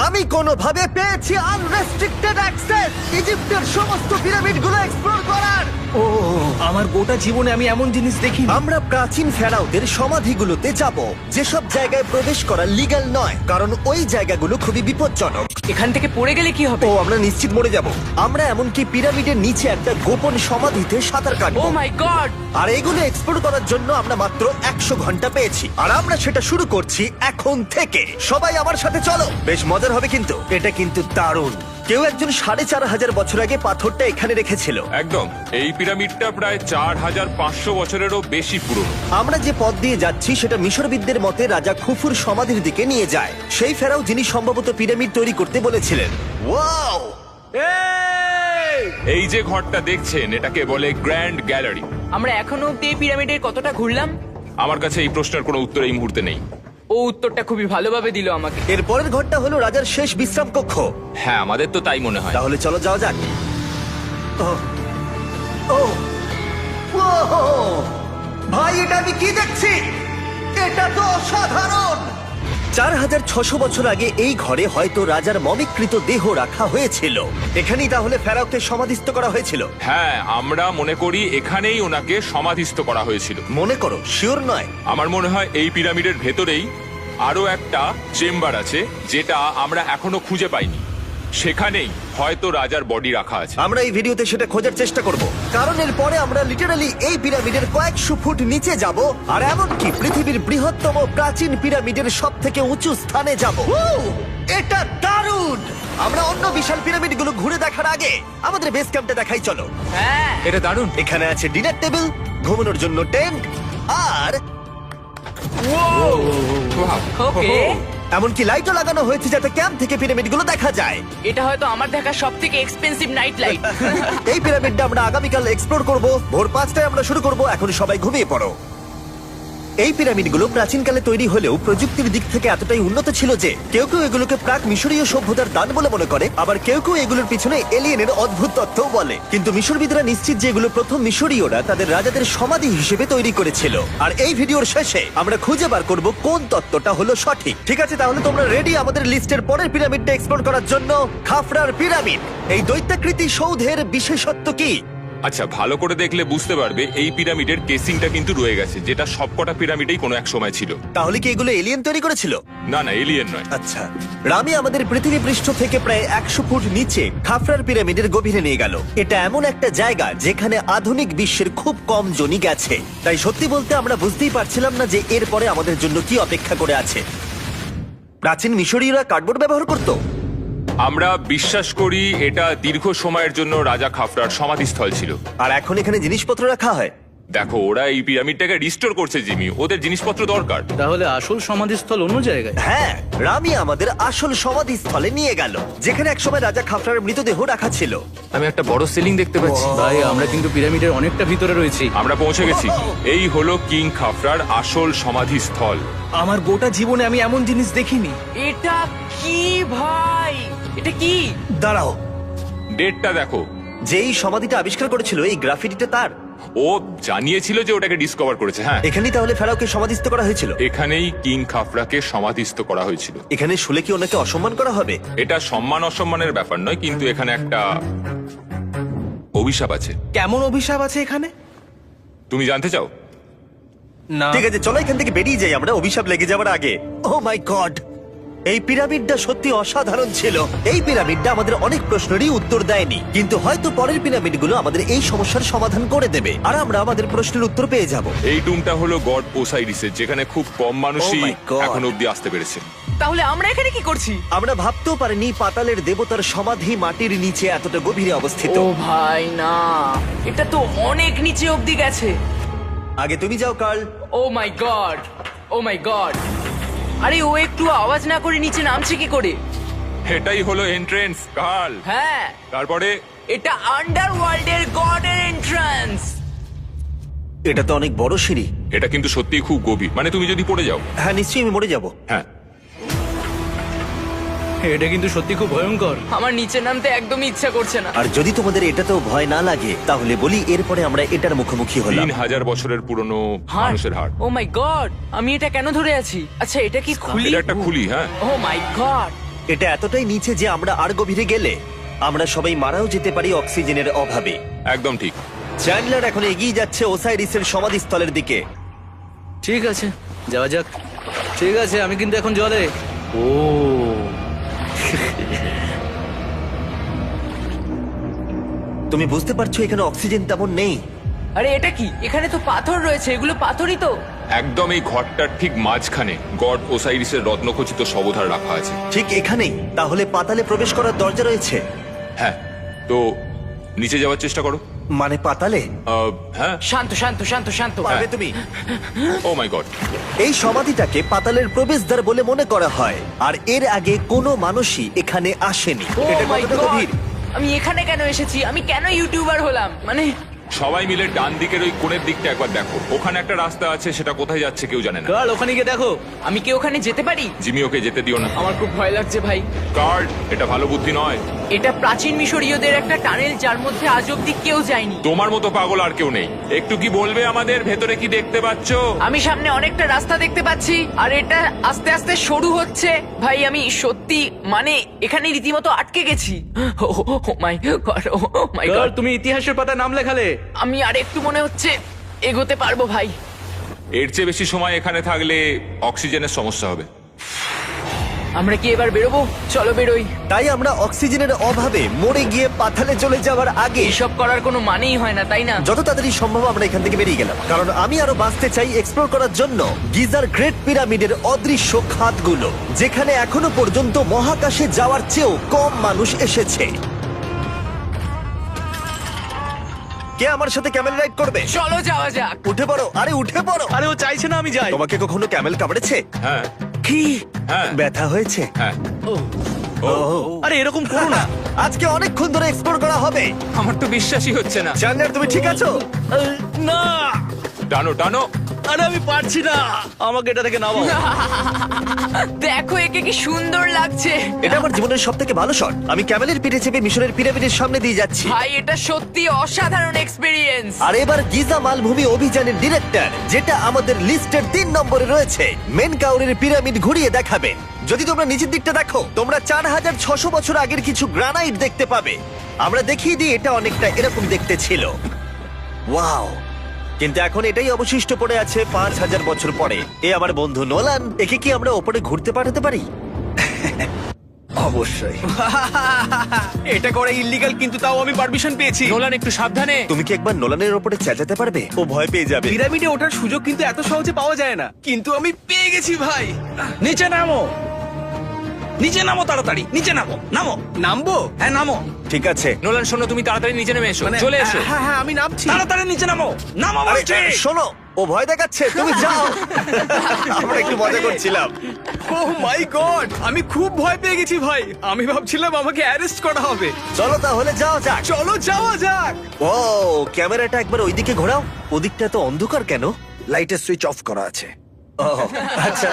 আমি কোনোভাবে পেয়েছি আনরেস্ট্রিক্টেড অ্যাক্সেস ইজিপ্টের সমস্ত পিরামিডগুলো এক্সপ্লোর করার। ও আমার গোটা জীবনে আমি এমন জিনিস দেখিনি। আমরা প্রাচীন ফেরাওদের সমাধিগুলোতে যাব, যেসব জায়গায় প্রবেশ করা লিগ্যাল নয়, কারণ ওই জায়গাগুলো খুবই বিপজ্জনক। এখান থেকে পড়ে গেলে কি হবে? ও আমরা নিশ্চিত মরে যাব। আমরা এমনকি পিরামিডের নিচে একটা গোপন সমাধিতে সাঁতার ও কাটবো। মাই গড! আর এগুলো এক্সপ্লোর করার জন্য আমরা মাত্র 100 ঘন্টা পেয়েছি, আর আমরা সেটা শুরু করছি এখন থেকে। সবাই আমার সাথে চলো, বেশ মজার হবে কিন্তু। এটা কিন্তু দারুণ। কেউ একজন 4500 বছর আগে পাথরটা এখানে রেখেছিল। একদম, এই পিরামিডটা প্রায় 4500 বছরেরও বেশি পুরনো। আমরা যে পথ দিয়ে যাচ্ছি সেটা মিশরবিদদের মতে রাজা খুফুর সমাধির দিকে নিয়ে যায়, সেই ফেরাও যিনি সম্ভবত পিরামিড তৈরি করতে বলেছিলেন। ওয়াও! এই যে ঘরটা দেখছেন, এটাকে বলে গ্র্যান্ড গ্যালারি। আমরা এখনো অব্দি এই পিরামিডের কতটা ঘুরলাম? আমার কাছে এই প্রশ্নের কোনো উত্তর এই মুহূর্তে নেই। ও উত্তরটা খুবই ভালোভাবে দিল আমাকে। এর পরের ঘরটা হলো রাজার শেষ বিশ্রাম কক্ষ। হ্যাঁ, আমাদের তো তাই মনে হয়। তাহলে চলো যাওয়া যাক। ও ও ভাই, এটা আমি কি দেখছি? এটা তো অসাধারণ। 4600 বছর আগে এই ঘরে হয়তো রাজার মমিকৃত দেহ রাখা হয়েছিল। এখানেই তাহলে ফেরাওকে সমাধিস্থ করা হয়েছিল। হ্যাঁ, আমরা মনে করি এখানেই ওনাকে সমাধিস্থ করা হয়েছিল। মনে করো, শিওর নয়। আমার মনে হয় এই পিরামিডের ভেতরেই আরো একটা চেম্বার আছে, যেটা আমরা এখনো খুঁজে পাইনি। সেখানেই হয়তো রাজার বডি রাখা আছে। আমরা এই ভিডিওতে সেটা খোঁজার চেষ্টা করব, কারণ এর পরে আমরা লিটারালি এই পিরামিডের কয়েকশো ফুট নিচে যাব, আর এমনকি পৃথিবীর বৃহত্তম প্রাচীন পিরামিডের সব থেকে উঁচু স্থানে যাব। এটা দারুণ! আমরা অন্য বিশাল পিরামিডগুলো ঘুরে দেখার আগে আমাদের বেস ক্যাম্পটা দেখাই চলো। হ্যাঁ, এটা দারুণ। এখানে আছে ডিনার টেবিল, ঘুমানোর জন্য টেন্ট, আর ওকে। এমনকি লাইটও লাগানো হয়েছে যাতে ক্যাম্প থেকে পিরামিডগুলো দেখা যায়। এটা হয়তো আমার দেখা সবথেকে এক্সপেন্সিভ নাইট লাইট। এই পিরামিডটা আমরা আগামীকাল এক্সপ্লোর করব। ভোর 5টায় আমরা শুরু করব। এখন সবাই ঘুমিয়ে পড়ো। এই পিরামিডগুলো প্রাচীনকালে তৈরি হলেও প্রযুক্তির দিক থেকে এতটাই উন্নত ছিল যে কেউ কেউ এগুলোকে প্রাক মিশরীয় সভ্যতার দান বলে মনে করে, আবার কেউ কেউ এগুলোর পিছনে এলিয়েনের অদ্ভুত তথ্যও বলে। কিন্তু মিশরবিদরা নিশ্চিত যে এগুলো প্রথম মিশরীয়রা তাদের রাজাদের সমাধি হিসেবে তৈরি করেছিল। আর এই ভিডিওর শেষে আমরা খুঁজে বার করব কোন তত্ত্বটা হলো সঠিক। ঠিক আছে, তাহলে তোমরা রেডি আমাদের লিস্টের পরের পিরামিডটা এক্সপ্লোর করার জন্য? খাফরার পিরামিড। এই দৈত্যাকৃতি সৌধের বিশেষত্ব কি? আচ্ছা, ভালো করে দেখলে বুঝতে পারবে এই পিরামিডের কেসিংটা কিন্তু রয়ে গেছে, যেটা সবকটা পিরামিডেই কোনো এক সময় ছিল। তাহলে কি এগুলো এলিয়েন তৈরি করেছিল? না না, এলিয়েন নয়। আচ্ছা, রামি আমাদের পৃথিবী পৃষ্ঠ থেকে প্রায় 100 ফুট নিচে খাফরার পিরামিডের গভীরে নিয়ে গেল। এটা এমন একটা জায়গা যেখানে আধুনিক বিশ্বের খুব কম জনই গেছে। তাই সত্যি বলতে আমরা বুঝতেই পারছিলাম না যে এরপরে আমাদের জন্য কি অপেক্ষা করে আছে। প্রাচীন মিশরীয়রা কার্ডবোর্ড ব্যবহার করত। আমরা বিশ্বাস করি এটা দীর্ঘ সময়ের জন্য রাজা খাফরার সমাধিস্থল ছিল। আর এখন এখানে জিনিসপত্র রাখা হয়। দেখো, ওরা এই পিরামিডটাকে রিস্টোর করছে জিমি, ওদের জিনিসপত্র দরকার। তাহলে আসল সমাধিস্থল অন্য জায়গায়? হ্যাঁ, রামি আমাদের আসল সমাধিস্থলে নিয়ে গেল, যেখানে একসময় রাজা খাফরার মৃতদেহ রাখা ছিল। আমি একটা বড় সিলিং দেখতে পাচ্ছি। ভাই, আমরা কিন্তু পিরামিডের অনেকটা ভিতরে রয়েছি। আমরা পৌঁছে গেছি। এই হলো কিং খাফরার আসল সমাধিস্থল। আমার গোটা জীবনে আমি এমন জিনিস দেখিনি। এটা কি ভাই? এটা কি? দাঁড়াও, ডেটটা দেখো। যেই সমাধিটা আবিষ্কার করেছিল এই গ্রাফিটিটা তার। ও জানিয়েছিল যে ওটাকে ডিসকভার করেছে। হ্যাঁ, এখানেই তাহলে ফেরাওকে সমাধিস্থ করা হয়েছিল। এখানেই কিং খাফরাকে সমাধিস্থ করা হয়েছিল। এখানে শুলে কি ওনাকে অসম্মান করা হবে? এটা সম্মান অসম্মানের ব্যাপার নয়, কিন্তু এখানে একটা অভিশাপ আছে। কেমন অভিশাপ আছে এখানে? তুমি জানতে চাও? না। ঠিক আছে, চলো এখান থেকে বেরিয়ে যাই আমরা অভিশাপ লেগে যাওয়ার আগে। ও মাই গড, এই পিরামিডটা সত্যি অসাধারণ ছিল। এই পিরামিডটা আমাদের অনেক প্রশ্নেরই উত্তর দেয়নি, কিন্তু হয়তো পরের পিরামিডগুলো আমাদের এই সমস্যার সমাধান করে দেবে, আর আমরা আমাদের প্রশ্নের উত্তর পেয়ে যাব। এই টুমটা হলো গড ওসাইরিসের, যেখানে খুব কম মানুষই Oh my God! এখন অব্দি আসতে পেরেছে। তাহলে আমরা এখানে কি করছি? আমরা ভাবতেও পারিনি পাতালের দেবতার সমাধি মাটির নিচে এতটা গভীরে অবস্থিত। ও ভাই না, এটা তো অনেক নিচে অব্দি গেছে। আগে তুমি যাও কার্ল। ও মাই গড, ও মাই গড! আরে ও একটু আওয়াজ না করে নিচে নামছে কি করে? এটাই হলো এন্ট্রেন্স, কাল। হ্যাঁ, তারপরে এটা আন্ডারওয়ার্ল্ডের গডের এন্ট্রান্স। এটা তো অনেক বড় সিঁড়ি। এটা কিন্তু সত্যিই খুব গভীর, মানে তুমি যদি পড়ে যাও। হ্যাঁ, নিশ্চয়ই আমি মরে যাব। হ্যাঁ, এটা কিন্তু সত্যি খুব ভয়ঙ্কর। আমার নিচে নামতে একদমই ইচ্ছা করছে না। আর যদি তোমাদের এটাতেও ভয় না লাগে তাহলে বলি এরপরে আমরা এটার মুখোমুখি হলাম। 3000 বছরের পুরনো হার্ট, মানুষের হাড়। ও মাই গড! আমি এটা কেন ধরে আছি? আচ্ছা, এটা কি খুলি? এটা একটা খুলি। হ্যাঁ, ও মাই গড! এটা এতটাই নিচে যে আমরা আর গভীরে গেলে আমরা সবাই মারাও যেতে পারি অক্সিজেনের অভাবে। একদম ঠিক। চ্যান্ডলার এখন এগিয়ে যাচ্ছে ওসাইরিসের সমাধিস্থলের দিকে। ঠিক আছে, যাওয়া যাক। ঠিক আছে, আমি কিন্তু এখন জলে। ও তুমি বুঝতে পারছো এখানে অক্সিজেন তেমন নেই। আরে এটা কি? এখানে তো পাথর রয়েছে, এগুলো পাথরই তো। একদম এই ঘরটার ঠিক মাঝখানে গড ওসাইরিসের রত্নখচিত শবধার রাখা আছে। ঠিক এখানেই তাহলে পাতালে প্রবেশ করার দরজা রয়েছে? হ্যাঁ, তো নিচে যাওয়ার চেষ্টা করো। মানে পাতালে? হ্যাঁ। শান্ত শান্ত শান্ত শান্ত। পারবে তুমি? ও মাই গড। এই সমাধিটাকে পাতালের প্রবেশদ্বার বলে মনে করা হয়, আর এর আগে কোনো মানুষই এখানে আসেনি। Oh এটা my কতটা God! গভীর? আমি এখানে কেন এসেছি? আমি কেন ইউটিউবার হলাম? মানে সবাই মিলে ডান দিকের ওই কোণের দিকটা একবার দেখো। ওখানে একটা রাস্তা আছে, সেটা কোথায় যাচ্ছে কেউ জানে না। কার্ল, ওখানে গিয়ে দেখো। আমি কি ওখানে যেতে পারি? জিমি, ওকে যেতে দিও না। আমার খুব ভয় লাগছে ভাই। কার্ড, এটা ভালো বুদ্ধি নয়। এটা প্রাচীন মিশরীয়দের একটা টানেল যার মধ্যে আজ অব্দি কেউ যায়নি। তোমার মতো পাগল আর কেউ নেই। একটু কি বলবে আমাদের ভেতরে কি দেখতে পাচ্ছো? আমি সামনে অনেকটা রাস্তা দেখতে পাচ্ছি, আর এটা আস্তে আস্তে সরু হচ্ছে। ভাই আমি সত্যি মানে এখানে রীতিমতো আটকে গেছি। ও মাই গড, ও মাই কার্ল, গড। তুমি ইতিহাসের পাতা নাম লেখালে। আমি আর একটু মনে হচ্ছে এগোতে পারবো ভাই। এর চেয়ে বেশি সময় এখানে থাকলে অক্সিজেনের সমস্যা হবে। আমরা কি এবার বেরোবো? চলো বেরোই। তাই আমরা অক্সিজেনের অভাবে মরে গিয়ে পাতালে চলে যাওয়ার আগে এসব করার কোনো মানেই হয় না, তাই না? যত তাড়াতাড়ি সম্ভব আমরা এখান থেকে বেরিয়ে গেলাম, কারণ আমি আরো বাঁচতে চাই এক্সপ্লোর করার জন্য গিজার গ্রেট পিরামিডের অদৃশ্য খাতগুলো, যেখানে এখনো পর্যন্ত মহাকাশে যাওয়ার চেয়েও কম মানুষ এসেছে। কে আমার সাথে ক্যামেল রাইড করবে? চলো যাওয়া যাক। উঠে পড়ো, আরে উঠে পড়ো। আরে ও চাইছে না আমি যাই। তোমাকে কখনো ক্যামেল কামড়েছে? হ্যাঁ। কি হ্যাঁ। ব্যথা হয়েছে? হ্যাঁ। আরে এরকম করো না। আজকে অনেকক্ষণ ধরে এক্সপ্লোর করা হবে। আমার তো বিশ্বাসই হচ্ছে না। জানলার তুমি ঠিক আছো? না, টানো টানো। আরে আমি পারছি না, আমাকে এটা থেকে নামাও। দেখো একে কি সুন্দর লাগছে। এটা আমার জীবনের সব থেকে ভালো শট। আমি ক্যামেলের পিঠে চেপে মিশরের পিরামিডের সামনে দিয়ে যাচ্ছি। ভাই এটা সত্যি অসাধারণ এক্সপিরিয়েন্স। আর এবার গিজা মালভূমি অভিযানের ডিরেক্টর, যেটা আমাদের লিস্টের 3 নম্বরে রয়েছে, মেনকাউরের পিরামিড ঘুরিয়ে দেখাবেন। যদি তোমরা নিচের দিকটা দেখো, তোমরা 4600 বছর আগের কিছু গ্রানাইট দেখতে পাবে। আমরা দেখিয়ে দিই, এটা অনেকটা এরকম দেখতে ছিল। ওয়াও! কিন্তু এখন এটাই অবশিষ্ট পড়ে আছে 5000 বছর পরে। এ আমার বন্ধু নোলান, একে কি আমরা ওপরে ঘুরতে পাঠাতে পারি? অবশ্যই। এটা করা ইল্লিগাল, কিন্তু তাও আমি পারমিশন পেয়েছি। নোলান একটু সাবধানে। তুমি কি একবার নোলানের ওপরে চেঁচাতে পারবে? ও ভয় পেয়ে যাবে। পিরামিডে ওঠার সুযোগ কিন্তু এত সহজে পাওয়া যায় না, কিন্তু আমি পেয়ে গেছি ভাই। নিচে নামো, নিচে নামো, তাড়াতাড়ি নিচে নামো, নামো। নামবো? হ্যাঁ নামো, ঠিক আছে। নোলান শোনো, তুমি তাড়াতাড়ি নিচে নেমে এসো। চলে এসো। হ্যাঁ হ্যাঁ, আমি নামছি। তাড়াতাড়ি নিচে নামো, নামো আরে, বলছি। শোনো, ও ভয় দেখাচ্ছে, তুমি যাও। আমরা একটু মজা করছিলাম। ও মাই গড, আমি খুব ভয় পেয়ে গেছি ভাই। আমি ভাবছিলাম আমাকে অ্যারেস্ট করা হবে। চলো তাহলে যাওয়া যাক। চলো যাওয়া যাক। ও, ক্যামেরাটা একবার ওইদিকে ঘোরাও। ওদিকটা তো অন্ধকার কেন? লাইটের সুইচ অফ করা আছে। ও, আচ্ছা,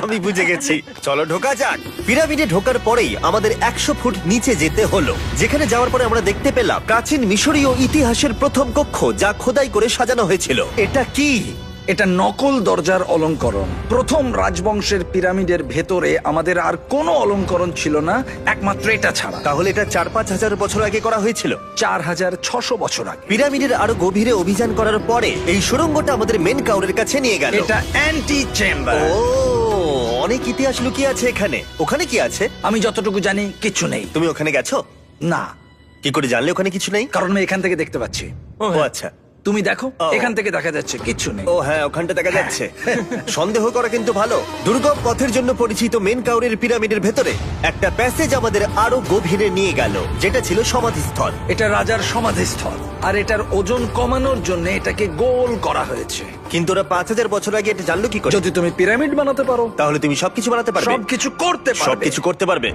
আমি বুঝে গেছি। চলো ঢোকা যাক। পিরামিডে ঢোকার পরেই আমাদের 100 ফুট নিচে যেতে হলো, যেখানে যাওয়ার পরে আমরা দেখতে পেলাম প্রাচীন মিশরীয় ইতিহাসের প্রথম কক্ষ, যা খোদাই করে সাজানো হয়েছিল। এটা কি? এটা নকল দরজার অলঙ্করণ। প্রথম রাজবংশের পিরামিডের ভেতরে আমাদের আর কোনো অলঙ্করণ ছিল না, একমাত্র এটা ছাড়া। তাহলে এটা 4-5 হাজার বছর আগে করা হয়েছিল। 4600 বছর আগে। পিরামিডের আরো গভীরে অভিযান করার পরে এই সুড়ঙ্গটা আমাদের মেন কাউরের কাছে নিয়ে গেল। এটা অ্যান্টি চেম্বার। ও, অনেক ইতিহাস লুকিয়ে আছে এখানে। ওখানে কি আছে? আমি যতটুকু জানি কিছু নেই। তুমি ওখানে গেছো? না, কি করে জানলে ওখানে কিছু নেই? কারণ আমি এখান থেকে দেখতে পাচ্ছি। ও আচ্ছা। তুমি দেখো, ও। এখান থেকে দেখা যাচ্ছে কিচ্ছু নেই। ও হ্যাঁ, ওখানটা দেখা যাচ্ছে। সন্দেহ করা কিন্তু ভালো। দুর্গম পথের জন্য পরিচিত মেন কাউরের পিরামিডের ভেতরে একটা প্যাসেজ আমাদের আরো গভীরে নিয়ে গেল, যেটা ছিল সমাধিস্থল। এটা রাজার সমাধিস্থল, আর এটার ওজন কমানোর জন্য এটাকে গোল করা হয়েছে। কিন্তু ওরা 5000 বছর আগে এটা জানলো কি করে? যদি তুমি পিরামিড বানাতে পারো, তাহলে তুমি সবকিছু বানাতে পারবে। সবকিছু করতে পারবে। সবকিছু করতে পারবে।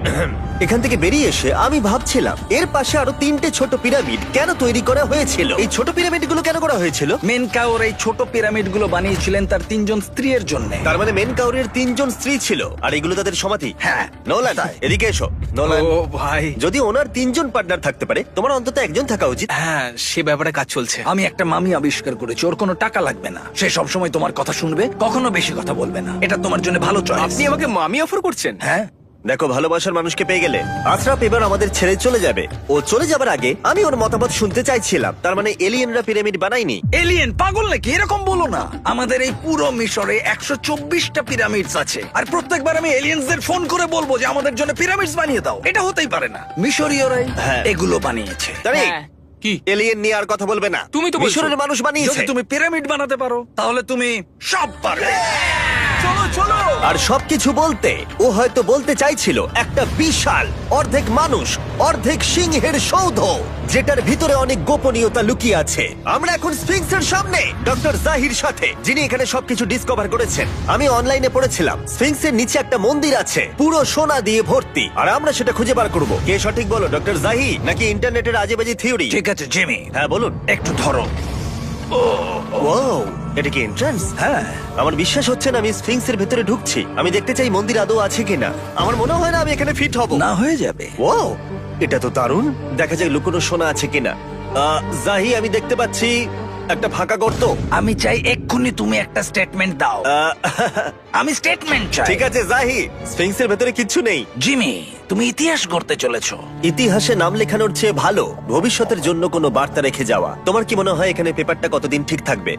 এখান থেকে বেরিয়ে এসে আমি ভাবছিলাম, এর পাশে আরো 3টে ছোট পিরামিড কেন তৈরি করা হয়েছিল? এই ছোট পিরামিডগুলো কেন করা হয়েছিল? মেনকাওর এই ছোট পিরামিডগুলো বানিয়েছিলেন তার 3 জন স্ত্রীর জন্য। তার মানে মেন কাউরের 3 জন স্ত্রী ছিল, আর এগুলো তাদের সমাধি। হ্যাঁ। নোলান, এদিকে এসো। নোলান, ও ভাই, যদি ওনার 3 জন পার্টনার থাকতে পারে, তোমার অন্তত একজন থাকা উচিত। হ্যাঁ সে ব্যাপারে কাজ চলছে। আমি একটা মামি আবিষ্কার করেছি, ওর কোনো টাকা লাগবে না। সে সব সময় তোমার কথা শুনবে, কখনো বেশি কথা বলবে না। এটা তোমার জন্য ভালো চয়েস। আপনি আমাকে মামি অফার করছেন? হ্যাঁ, দেখো, ভালোবাসার মানুষকে পেয়ে গেলে। আশরাফ এবার আমাদের ছেড়ে চলে যাবে। ও চলে যাবার আগে আমি ওর মতামত শুনতে চাইছিলাম। তার মানে এলিয়েনরা পিরামিড বানায়নি? এলিয়েন পাগল নাকি? এরকম বলো না। আমাদের এই পুরো মিশরে 124টা পিরামিডস আছে, আর প্রত্যেকবার আমি এলিয়েন্সদের ফোন করে বলবো যে আমাদের জন্য পিরামিডস বানিয়ে দাও। এটা হতেই পারে না। মিশরীয়রাই হ্যাঁ। এগুলো বানিয়েছে। তারে, হ্যাঁ। কি এলিয়েন নিয়ে আর কথা বলবে না। তুমি তো বলছো। মিশরের মানুষ বানিয়েছে। যদি তুমি পিরামিড বানাতে পারো তাহলে তুমি সব পারবে। চলো চলো। আর সবকিছু বলতে ও হয়তো বলতে চাইছিল একটা বিশাল অর্ধেক মানুষ অর্ধেক সিংহের সৌধ, যেটার ভিতরে অনেক গোপনীয়তা লুকিয়ে আছে। আমরা এখন স্ফিংসের সামনে ডক্টর জাহির সাথে, যিনি এখানে সবকিছু ডিসকভার করেছেন। আমি অনলাইনে পড়েছিলাম স্ফিংসের নিচে একটা মন্দির আছে পুরো সোনা দিয়ে ভর্তি, আর আমরা সেটা খুঁজে বার করব। কে সঠিক বলো, ডক্টর জাহি নাকি ইন্টারনেটের আজেবাজি থিওরি? ঠিক আছে জিমি, হ্যাঁ বলুন। একটু ধরো। ওয়াও, এটা কি এন্ট্রান্স? হ্যাঁ, আমার বিশ্বাস হচ্ছে না আমি স্ফিংসের ভেতরে ঢুকছি। আমি দেখতে চাই মন্দির আদৌ আছে কিনা। আমার মনে হয় না আমি এখানে ফিট হব। না হয়ে যাবে। ওয়াও, এটা তো দারুণ। দেখা যায় লুকোনো সোনা আছে কিনা। জাহি, আমি দেখতে পাচ্ছি একটা ফাঁকা গর্ত। আমি চাই এক্ষুনি তুমি একটা স্টেটমেন্ট দাও। আহ, আমি স্টেটমেন্ট চাই। ঠিক আছে জাহি, স্ফিংসের ভেতরে কিচ্ছু নেই। জিমি, তুমি ইতিহাস গড়তে চলেছো। ইতিহাসে নাম লেখানোর চেয়ে ভালো ভবিষ্যতের জন্য কোনো বার্তা রেখে যাওয়া। তোমার কি মনে হয় এখানে পেপারটা কতদিন ঠিক থাকবে?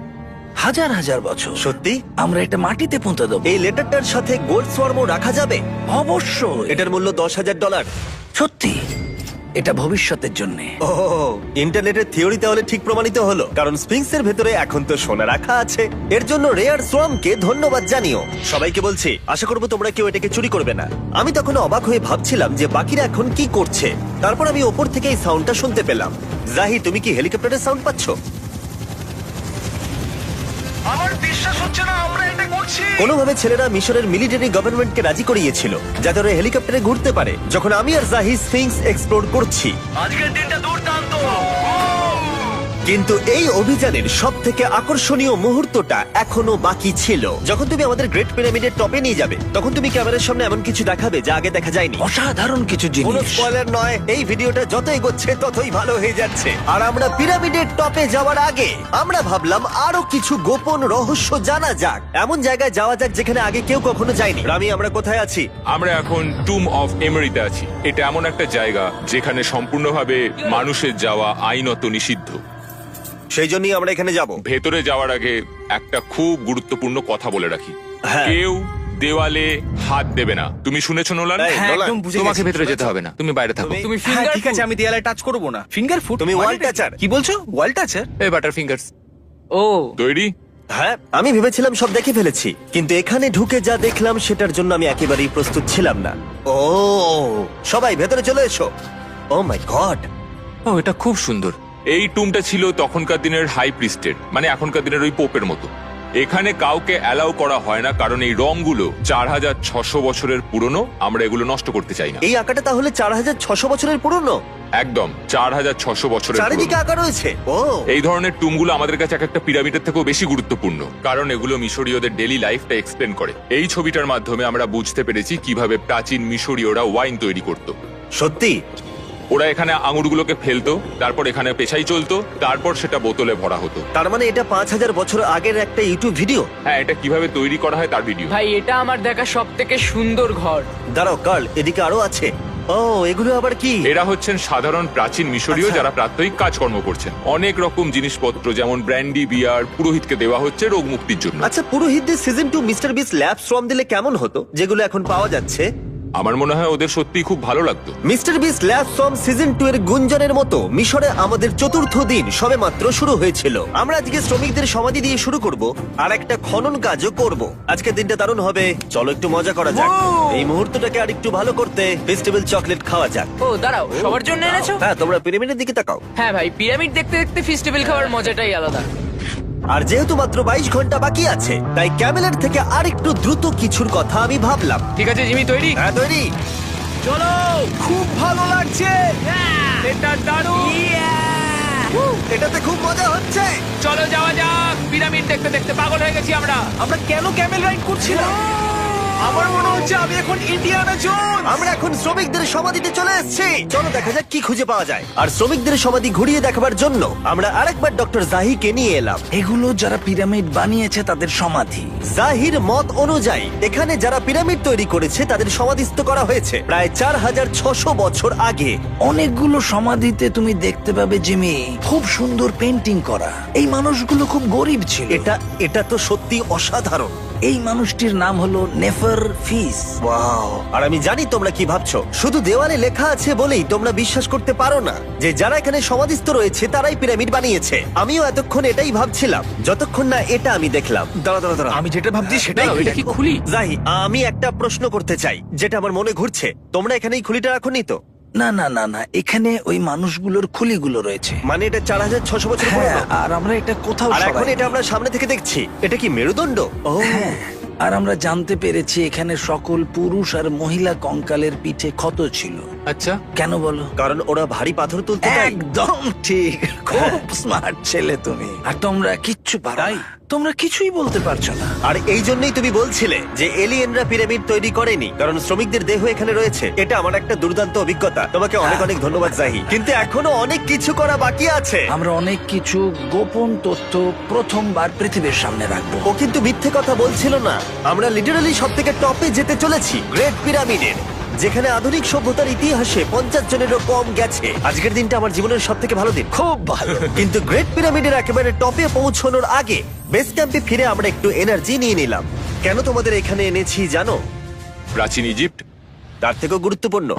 হাজার হাজার বছর। সত্যি? আমরা এটা মাটিতে পুঁতে দেবো। এই লেটারটার সাথে গোল্ড সোয়ার্মও রাখা যাবে? অবশ্যই। এটার মূল্য $10,000। সত্যি, এটা ভবিষ্যতের জন্য। ও, ইন্টারনেটের থিওরি তাহলে ঠিক প্রমাণিত হলো, কারণ স্ফিংসের ভেতরে এখন তো সোনা রাখা আছে। এর জন্য রেয়ার সোয়ামকে ধন্যবাদ জানিও। সবাইকে বলছি, আশা করবো তোমরা কেউ এটাকে চুরি করবে না। আমি তখন অবাক হয়ে ভাবছিলাম যে বাকিরা এখন কি করছে। তারপর আমি ওপর থেকে এই সাউন্ডটা শুনতে পেলাম। জাহি, তুমি কি হেলিকপ্টারের সাউন্ড পাচ্ছ? আমার বিশ্বাস হচ্ছে না আমরা এটা করছি। কোনোভাবে ছেলেরা মিশরের মিলিটারি গভর্নমেন্টকে রাজি করিয়েছিল যাতে ওরা হেলিকপ্টারে ঘুরতে পারে যখন আমি আর জাহি স্ফিংস এক্সপ্লোর করছি। আজকের দিনটা দুর্দান্ত। কিন্তু এই অভিযানের সব থেকে আকর্ষণীয় মুহূর্তটা এখনো বাকি ছিল। যখন তুমি আমাদের গ্রেট পিরামিডের টপে নিয়ে যাবে তখন তুমি ক্যামেরার সামনে এমন কিছু দেখাবে যা আগে দেখা যায়নি। অসাধারণ কিছু কোনো জিনিস। স্পয়লার নয়, এই ভিডিওটা যত এগোচ্ছে ততই ভালো হয়ে যাচ্ছে। আর আমরা পিরামিডের টপে যাওয়ার আগে আমরা ভাবলাম আরো কিছু গোপন রহস্য জানা যাক। এমন জায়গায় যাওয়া যাক যেখানে আগে কেউ কখনো যায়নি। রামি, আমরা কোথায় আছি? আমরা এখন টুম অফ এমেরিতে আছি। এটা এমন একটা জায়গা যেখানে সম্পূর্ণভাবে মানুষের যাওয়া আইনত নিষিদ্ধ। সেই জন্যই আমরা এখানে যাব। ভেতরে যাওয়ার আগে একটা খুব গুরুত্বপূর্ণ কথা বলে রাখি, হ্যাঁ। কেউ দেওয়ালে হাত দেবে না। তুমি শুনেছো নোলান? এই, হ্যাঁ, নোলান, একদম বুঝে তোমাকে গেছি। ভেতরে যেতে হবে না, তুমি বাইরে থাকো। তুমি হ্যাঁ, ঠিক আছে, আমি দেয়ালে টাচ করব না। Finger foot? তুমি wall toucher। কি বলছো? ওয়াল টাচার? এই বাটার ফিঙ্গারস। ও, তৈরি? হ্যাঁ, আমি ভেবেছিলাম সব দেখে ফেলেছি, কিন্তু এখানে ঢুকে যা দেখলাম সেটার জন্য আমি একেবারেই প্রস্তুত ছিলাম না। ও, সবাই ভেতরে চলে এসো। ও মাই গড, ও, এটা খুব সুন্দর। এই টুমটা ছিল তখনকার দিনের হাই প্রিস্টেড, মানে এখনকার দিনের ওই পোপের মতো। এখানে কাউকে অ্যালাউ করা হয় না কারণ এই রংগুলো 4600 বছরের পুরনো। আমরা এগুলো নষ্ট করতে চাই না। এই আঁকাটা তাহলে 4600 বছরের পুরনো? একদম 4600 বছরের চারিদিকে পুরনো। আঁকা রয়েছে। ও, এই ধরনের টুমগুলো আমাদের কাছে এক একটা পিরামিডের থেকেও বেশি গুরুত্বপূর্ণ, কারণ এগুলো মিশরীয়দের ডেইলি লাইফটা এক্সপ্লেন করে। এই ছবিটার মাধ্যমে আমরা বুঝতে পেরেছি কিভাবে প্রাচীন মিশরীয়রা ওয়াইন তৈরি করত। সত্যি? ওরা এখানে আঙুরগুলোকে ফেলতো, তারপর এখানে পেশাই চলতো, তারপর সেটা বোতলে ভরা হতো। তার মানে এটা 5000 বছর আগের একটা ইউটিউব ভিডিও? হ্যাঁ, এটা কিভাবে তৈরি করা হয় তার ভিডিও। ভাই এটা আমার দেখা সব থেকে সুন্দর ঘর। দাঁড়াও কার্ল, এদিকে আরো আছে। ও, এগুলো আবার কি? এরা হচ্ছেন সাধারণ প্রাচীন মিশরীয় আচ্ছা। যারা প্রাত্যহিক কাজকর্ম করছেন। অনেক রকম জিনিসপত্র যেমন ব্র্যান্ডি, বিয়ার পুরোহিতকে দেওয়া হচ্ছে রোগ মুক্তির জন্য। আচ্ছা, পুরোহিতদের সিজন 2 মিস্টার বিস ল্যাব সোয়াম দিলে কেমন হতো, যেগুলো এখন পাওয়া যাচ্ছে? আমার মনে হয় ওদের সত্যিই খুব ভালো লাগতো। মিস্টার বিস ল্যাব সোয়াম সিজন 2 এর গুঞ্জনের মতো মিশরে আমাদের চতুর্থ দিন সবেমাত্র শুরু হয়েছিল। আমরা আজকে শ্রমিকদের সমাধি দিয়ে শুরু করব আর একটা খনন কাজও করব। আজকের দিনটা দারুণ হবে, চলো একটু মজা করা যাক। এই মুহূর্তটাকে আরেকটু ভালো করতে ফেস্টিভ্যাল চকলেট খাওয়া যাক। ও দাঁড়াও, সবার জন্য এনেছো? হ্যাঁ, তোমরা পিরামিডের দিকে তাকাও। হ্যাঁ ভাই, পিরামিড দেখতে দেখতে ফেস্টিভ্যাল খাওয়ার মজাটাই আলাদা। আর যেহেতু মাত্র 22 ঘন্টা বাকি আছে তাই ক্যামেলের থেকে আরেকটু দ্রুত কিছুর কথা আমি ভাবলাম। ঠিক আছে জিমি, তৈরি? হ্যাঁ, তৈরি। চলো, খুব ভালো লাগছে। এটা দারুণ। এটাতে খুব মজা হচ্ছে। চলো যাওয়া যাক। পিরামিড দেখতে দেখতে পাগল হয়ে গেছি আমরা। আমরা কেন ক্যামেল রাইড করছিলাম? আমার মনে হচ্ছে আমি এখন ইন্ডিয়ানা জোনস। আমরা এখন শ্রমিকদের সমাধিতে চলে এসেছি। চলো দেখা যাক কি খুঁজে পাওয়া যায়। আর শ্রমিকদের সমাধি ঘুরিয়ে দেখাবার জন্য আমরা আরেকবার ডক্টর জাহিকে নিয়ে এলাম। এগুলো যারা পিরামিড বানিয়েছে তাদের সমাধি। জাহির মত অনুযায়ী এখানে যারা পিরামিড তৈরি করেছে তাদের সমাধিস্থ করা হয়েছে প্রায় 4600 বছর আগে। অনেকগুলো সমাধিতে তুমি দেখতে পাবে জিমি খুব সুন্দর পেন্টিং করা। এই মানুষগুলো খুব গরিব ছিল। এটা তো সত্যি অসাধারণ। এই মানুষটির নাম হলো নেফার ফিস। ওয়াও! আর আমি জানি তোমরা কি ভাবছো। শুধু দেওয়ালে লেখা আছে বলেই তোমরা বিশ্বাস করতে পারো না যে যারা এখানে সমাধিস্থ রয়েছে তারাই পিরামিড বানিয়েছে। আমিও এতক্ষণ এটাই ভাবছিলাম যতক্ষণ না এটা আমি দেখলাম। দাঁড়া আমি যেটা ভাবছি সেটাই দাঁড়াও, এটা কি খুলি? জাহি, আমি একটা প্রশ্ন করতে চাই যেটা আমার মনে ঘুরছে। তোমরা এখানে এই খুলিটা রাখোনি তো? না না না না, এখানে ওই মানুষগুলোর খুলিগুলো রয়েছে। মানে এটা 4600 বছর হ্যাঁ, পুরনো। আর আমরা এটা কোথাও আর এখন সরাইনি। এটা আমরা সামনে থেকে দেখছি। এটা কি মেরুদণ্ড? ও হ্যাঁ, আর আমরা জানতে পেরেছি এখানে সকল পুরুষ আর মহিলা কঙ্কালের পিঠে ক্ষত ছিল। আচ্ছা, কেন বলো? কারণ ওরা ভারী পাথর তুলতে তাই। একদম ঠিক, খুব স্মার্ট ছেলে তুমি। আর তোমরা কিচ্ছু পারো না। তোমরা কিছুই বলতে পারছো না। আর এই জন্যই তুমি বলছিলে যে এলিয়েনরা পিরামিড তৈরি করেনি, কারণ শ্রমিকদের দেহ এখানে রয়েছে। এটা আমার একটা দুর্দান্ত অভিজ্ঞতা। তোমাকে অনেক অনেক ধন্যবাদ জাহি। কিন্তু এখনো অনেক কিছু করা বাকি আছে। আমরা অনেক কিছু গোপন তথ্য প্রথমবার পৃথিবীর সামনে রাখবো। ও কিন্তু মিথ্যে কথা বলছিল না। আমরা লিটারালি সব থেকে টপে যেতে চলেছি, গ্রেট পিরামিডের, যেখানে আধুনিক সভ্যতার ইতিহাসে 50 জনেরও কম গেছে। আজকের দিনটা আমার জীবনের সব থেকে ভালো দিন। খুব ভালো। কিন্তু গ্রেট পিরামিডের একেবারে টপে পৌঁছানোর আগে বেস ক্যাম্পে ফিরে আমরা একটু এনার্জি নিয়ে নিলাম। কেন তোমাদের এখানে এনেছি জানো? প্রাচীন ইজিপ্ট। তার থেকেও গুরুত্বপূর্ণ,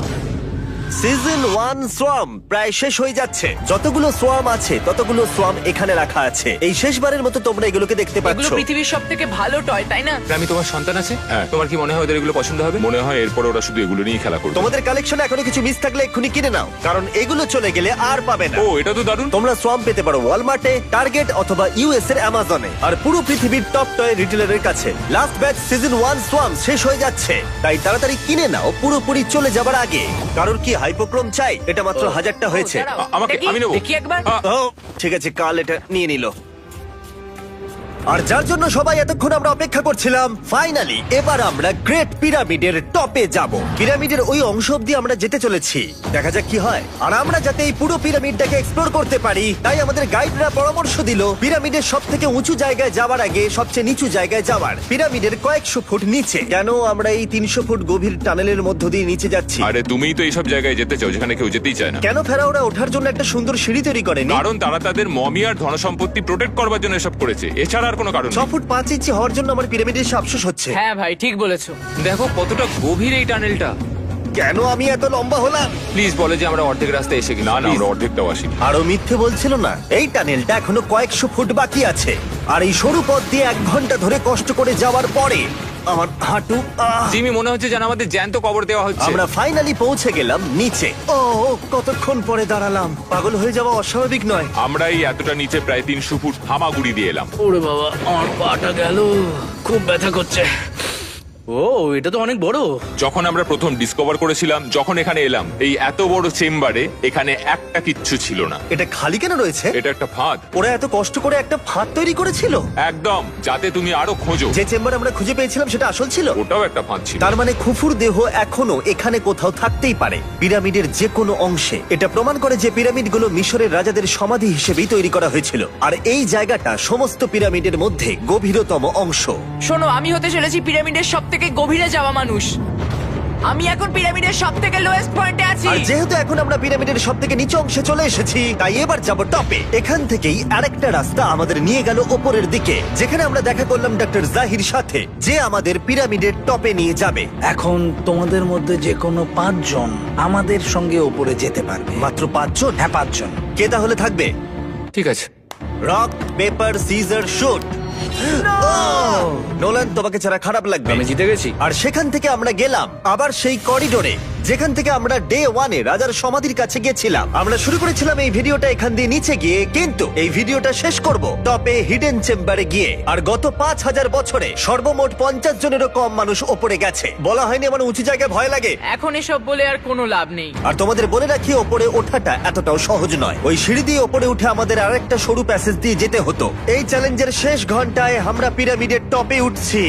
সিজন 1 সোয়াম প্রায় শেষ হয়ে যাচ্ছে। যতগুলো সোয়াম আছে ততগুলো সোয়াম এখানে রাখা আছে। এই শেষবারের মতো তোমরা এগুলোকে দেখতে এগুলো পাচ্ছ। পৃথিবীর সব থেকে ভালো টয়, তাই না? আমি তোমার সন্তান আছে? হ্যাঁ। তোমার কি মনে হয় ওদের এগুলো পছন্দ হবে? মনে হয় এরপর ওরা শুধু এগুলো নিয়ে খেলা করবে। তোমাদের কালেকশনে এখনো কিছু মিস থাকলে এক্ষুনি কিনে নাও, কারণ এগুলো চলে গেলে আর পাবে না। ও, এটা তো দারুণ। তোমরা সোয়াম পেতে পারো ওয়ালমার্টে, টার্গেট অথবা ইউএস এর অ্যামাজনে, আর পুরো পৃথিবীর টপ টয় রিটেলারের কাছে। লাস্ট ব্যাচ সিজন 1 সোয়াম শেষ হয়ে যাচ্ছে, তাই তাড়াতাড়ি কিনে নাও পুরোপুরি চলে যাবার আগে। কারোর কি হাইপোক্রোম চাই? এটা মাত্র 1000টা হয়েছে। ও, দাঁড়াও, আমাকে- দেখি, আমি নেবো। দেখি একবার। ও ঠিক আছে, কাল এটা নিয়ে নিল। আর যার জন্য সবাই এতক্ষণ আমরা অপেক্ষা করছিলাম, ফাইনালি এবার আমরা গ্রেট পিরামিডের টপে যাব। পিরামিডের ওই অংশ অব্দি আমরা যেতে চলেছি, দেখা যাক কি হয়। আর আমরা যাতে এই পুরো পিরামিডটাকে এক্সপ্লোর করতে পারি, তাই আমাদের গাইডরা পরামর্শ দিল পিরামিডের সব থেকে উঁচু জায়গায় যাওয়ার আগে সবচেয়ে নিচু জায়গায় যাওয়ার, পিরামিডের কয়েকশো ফুট নিচে। কেন আমরা এই 300 ফুট গভীর টানেলের মধ্য দিয়ে নিচে যাচ্ছি? আরে তুমিই তো এইসব জায়গায় যেতে চাও যেখানে কেউ যেতেই চায় না। কেন ফেরাওরা ওঠার জন্য একটা সুন্দর সিঁড়ি তৈরি করেনি? কারণ তারা তাদের মমি আর ধনসম্পত্তি প্রোটেক্ট করবার জন্য এসব করেছে, এছাড়া আর কোনো কারণ 6 নেই। ফুট 5 ইঞ্চি হওয়ার জন্য আমার পিরামিডের এসে আফসোস হচ্ছে। হ্যাঁ ভাই, ঠিক বলেছো। দেখো কতটা গভীর এই টানেলটা। কেন আমি এত লম্বা হলাম? প্লিজ বলে যে আমরা অর্ধেক রাস্তায় এসে গেছি। না না, আমরা অর্ধেকটাও আসিনি। আরো মিথ্যে বলছিল না। এই টানেলটা এখনো কয়েকশো ফুট বাকি আছে, আর এই সরু পথ দিয়ে 1 ঘন্টা ধরে কষ্ট করে যাওয়ার পরে আমার হাঁটু জিমি, মনে হচ্ছে যেন আমাদের জ্যান্ত কবর দেওয়া হচ্ছে। আমরা ফাইনালি পৌঁছে গেলাম নিচে। ও কতক্ষণ পরে দাঁড়ালাম, পাগল হয়ে যাওয়া অস্বাভাবিক নয়। আমরা এই এতটা নিচে প্রায় 300 ফুট হামাগুড়ি দিয়ে এলাম। ওরে বাবা, আমার পাটা গেল, খুব ব্যথা করছে। ও, এটা তো অনেক বড়। যখন আমরা প্রথম ডিসকভার করেছিলাম, যখন এখানে এলাম, এই এত বড় চেম্বারে এখানে একটা কিচ্ছু ছিল না। এটা খালি কেন রয়েছে? এটা একটা ফাঁদ। ওরা এত কষ্ট করে একটা ফাঁদ তৈরি করেছিল, একদম, যাতে তুমি আরো খোঁজো। যে চেম্বার আমরা খুঁজে পেয়েছিলাম সেটা আসল ছিল। ওটাও একটা ফাঁদ ছিল। তার মানে খুফুর দেহ এখনো এখানে কোথাও থাকতেই পারে, পিরামিডের যে কোনো অংশে। এটা প্রমাণ করে যে পিরামিডগুলো মিশরের রাজাদের সমাধি হিসেবেই তৈরি করা হয়েছিল, আর এই জায়গাটা সমস্ত পিরামিডের মধ্যে গভীরতম অংশ। শোনো, আমি হতে চলেছি পিরামিডের সব থেকে গভীরে যাওয়া মানুষ। আমি এখন পিরামিডের সব থেকে লোয়েস্ট পয়েন্টে আছি। আর যেহেতু এখন আমরা পিরামিডের সব থেকে নিচু অংশে চলে এসেছি, তাই এবার যাব টপে। এখান থেকেই আরেকটা রাস্তা আমাদের নিয়ে গেল ওপরের দিকে, যেখানে আমরা দেখা করলাম ডক্টর জাহির সাথে, যে আমাদের পিরামিডের টপে নিয়ে যাবে। এখন তোমাদের মধ্যে যে কোনো 5 জন আমাদের সঙ্গে ওপরে যেতে পারবে। মাত্র 5 জন? হ্যাঁ, 5 জন। কে তাহলে থাকবে? ঠিক আছে। Rock paper scissor shoot. Nolan, তোমাকে ছাড়া খারাপ লাগবে। আমি জিতে গেছি। আর সেখান থেকে আমরা গেলাম আবার সেই করিডোরে, যেখান থেকে আমরা ডে 1 এ রাজার সমাধির কাছে গেছিলাম। আমরা শুরু করেছিলাম এই ভিডিওটা এখান দিয়ে নিচে গিয়ে, কিন্তু এই ভিডিওটা শেষ করব টপে হিডেন চেম্বারে গিয়ে। আর গত 5000 বছরে সর্বমোট 50 জনেরও কম মানুষ ওপরে গেছে। বলা হয়নি আমার উঁচু জায়গায় ভয় লাগে? এখন এসব বলে আর কোনো লাভ নেই। আর তোমাদের বলে রাখি, ওপরে ওঠাটা এতটাও সহজ নয়। ওই সিঁড়ি দিয়ে ওপরে উঠে আমাদের আরেকটা সরু প্যাসেজ দিয়ে যেতে হতো। এই চ্যালেঞ্জের শেষ ঘন্টায় আমরা পিরামিডের টপে উঠছি।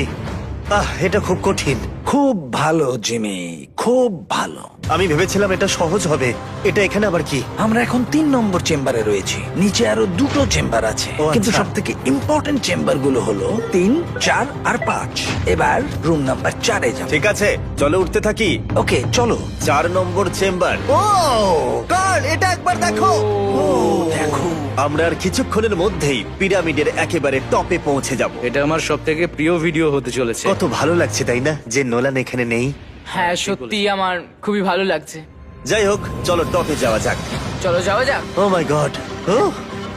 এটা খুব কঠিন। খুব ভালো জিমি, খুব ভালো। আমি ভেবেছিলাম এটা সহজ হবে। এটা এখানে আবার কি? আমরা এখন 3 নম্বর চেম্বারে রয়েছি। নিচে আরো 2টো চেম্বার আছে, ও, কিন্তু আচ্ছা। সব থেকে ইম্পর্টেন্ট চেম্বার গুলো হলো 3, 4 আর 5। এবার রুম নাম্বার 4-এ যাব। ঠিক আছে, চলো উঠতে থাকি। ওকে চলো। 4 নম্বর চেম্বার। ও কার্ল, এটা একবার দেখো। দেখো, আমরা আর কিছুক্ষণের মধ্যেই পিরামিডের একেবারে টপে পৌঁছে যাব। এটা আমার সব থেকে প্রিয় ভিডিও হতে চলেছে। কত ভালো লাগছে তাই না, যে নোলান এখানে নেই। হ্যাঁ সত্যি আমার খুবই ভালো লাগছে। যাই হোক, চলো টপে যাওয়া যাক। চলো যাওয়া যাক। ও মাই গড, ও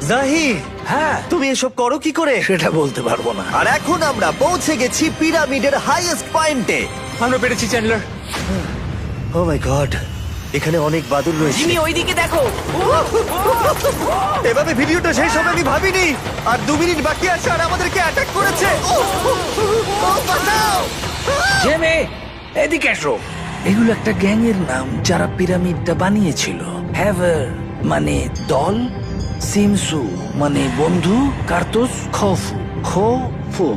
জাহি, হ্যাঁ তুমি এসব করো কি করে? সেটা বলতে পারবো না। আর এখন আমরা পৌঁছে গেছি পিরামিডের হাইয়েস্ট পয়েন্টে। আমরা পেরেছি চ্যান্ডলার। ও মাই গড, এখানে অনেক বাদুড় রয়েছে। জিমি ওইদিকে দেখো। এভাবে ভিডিওটা শেষ হবে আমি ভাবিনি। আর 2 মিনিট বাকি আছে আর আমাদেরকে অ্যাটাক করেছে। ও, বাঁচাও! জেমে, এদিকে এসো। এগুলো একটা গ্যাং এর নাম যারা পিরামিডটা বানিয়েছিল। হ্যাভার মানে দল, সিমসু মানে বন্ধু, কার্তুস খোফু খোফু।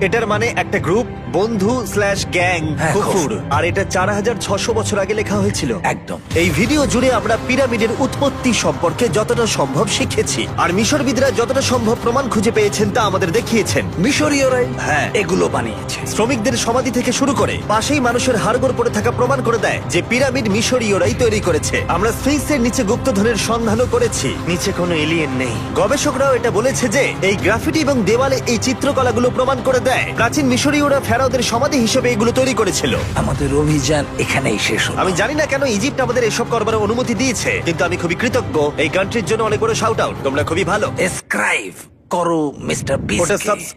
এটার মানে একটা গ্রুপ, বন্ধু স্ল্যাশ গ্যাং, হ্যাঁ, কুকুর। কুকুর। আর এটা 4600 বছর আগে লেখা হয়েছিল। একদম। এই ভিডিও জুড়ে আমরা পিরামিডের উৎপত্তি সম্পর্কে যতটা সম্ভব শিখেছি, আর মিশরবিদরা যতটা সম্ভব প্রমাণ খুঁজে পেয়েছেন তা আমাদের দেখিয়েছেন। মিশরীয়রাই হ্যাঁ। এগুলো বানিয়েছে। শ্রমিকদের সমাধি থেকে শুরু করে পাশেই মানুষের হাড়গোড় পড়ে থাকা প্রমাণ করে দেয় যে পিরামিড মিশরীয়রাই তৈরি করেছে। আমরা স্ফিংসের নিচে গুপ্তধনের সন্ধানও করেছি, নিচে কোনো এলিয়েন নেই। গবেষকরাও এটা বলেছে যে এই গ্রাফিটি এবং দেওয়ালে এই চিত্রকলাগুলো প্রমাণ করে দেয় প্রাচীন মিশরীয়রা ফেরাওদের সমাধি হিসেবে এগুলো তৈরি করেছিল। আমাদের অভিযান এখানেই শেষ হলো। আমি জানি না কেন ইজিপ্ট আমাদের এসব করবার অনুমতি দিয়েছে, কিন্তু আমি খুবই কৃতজ্ঞ। এই কান্ট্রির জন্য অনেক বড় শাউট আউট, তোমরা খুবই ভালো। এসক্রাইব করো মিস্টার ওটা বিস্ট।